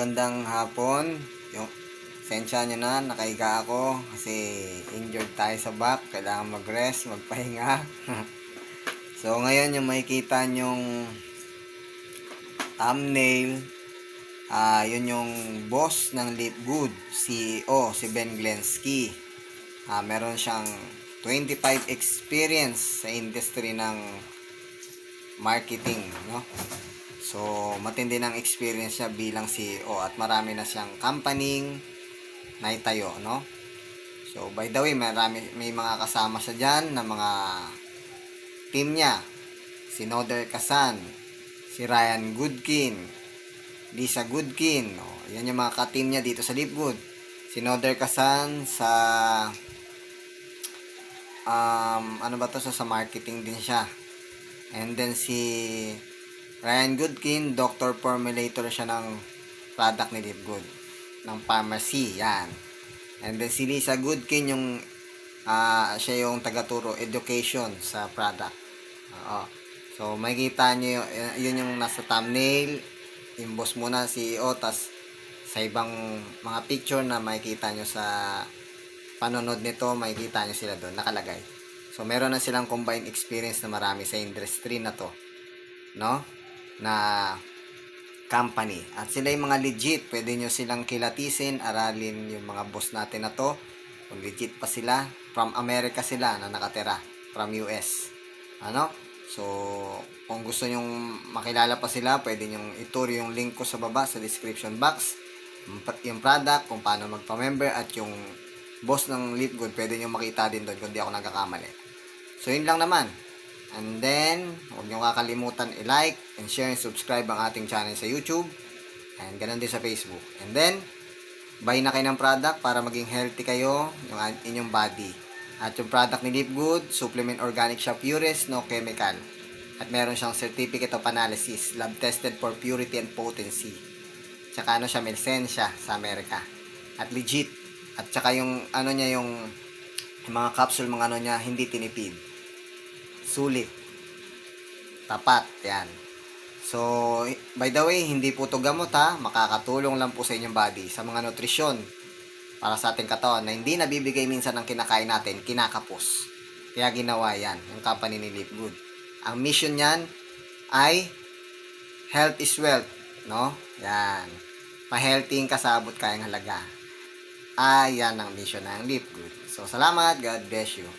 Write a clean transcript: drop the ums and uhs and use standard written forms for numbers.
Magandang hapon. Sensya nyo na, nakahiga ako kasi injured tayo sa back. Kailangan mag-rest, magpahinga. So, ngayon yung makikita nyong thumbnail, yun yung boss ng Lipgood, CEO, si Ben Glensky. Meron siyang 25 experience sa industry ng marketing, no? So, matindi ng experience niya bilang CEO at marami na siyang company naitayo, no? So, by the way, may mga kasama siya dyan na mga team niya. Si Noder Kasan, si Ryan Goodkin, Lisa Goodkin, yan yung mga ka-team niya dito sa Lipgood. Si Noder Kasan sa sa marketing din siya. And then si Ryan Goodkin, doctor formulator siya ng product ni Lipgood, ng pharmacy, yan. And then si Lisa Goodkin, yung siya yung tagaturo education sa product. So makikita nyo yun yung nasa thumbnail, yung boss muna, CEO, tas sa ibang mga picture na makikita nyo sa panonood nito, makikita nyo sila doon nakalagay. So meron na silang combined experience na marami sa industry na to, no, na company. At sila yung mga legit, pwede nyo silang kilatisin, aralin yung mga boss natin na to kung legit pa sila. From America sila na nakatira, from US, so kung gusto nyong makilala pa sila, pwede nyong ituro yung link ko sa baba sa description box, yung product, kung paano magpa-member, at yung boss ng Lipgood, pwede nyong makita din doon kung di ako nagkakamali. So yun lang naman. And then, huwag nyo kakalimutan i-like and share and subscribe ang ating channel sa YouTube. And ganun din sa Facebook. And then, buy na kayo ng product para maging healthy kayo yung inyong body. At yung product ni Lipgood, Supplement Organic siya, purest, no chemical. At meron siyang Certificate of Analysis, lab tested for purity and potency. Tsaka siya, may lisensya sa Amerika. At legit. At tsaka yung yung mga capsule, mga niya, hindi tinipid. Sulit. Tapat. Yan. So, by the way, hindi po ito gamot, makakatulong lang po sa inyong body sa mga nutrisyon para sa ating katawan na hindi nabibigay minsan ng kinakain natin, kinakapos. Kaya ginawa yan, yung company ni Lipgood. Ang mission niyan ay health is wealth, no? Yan. Pa-healthy ka sa abot kayang halaga. Yan ang mission ng Lipgood. So, salamat. God bless you.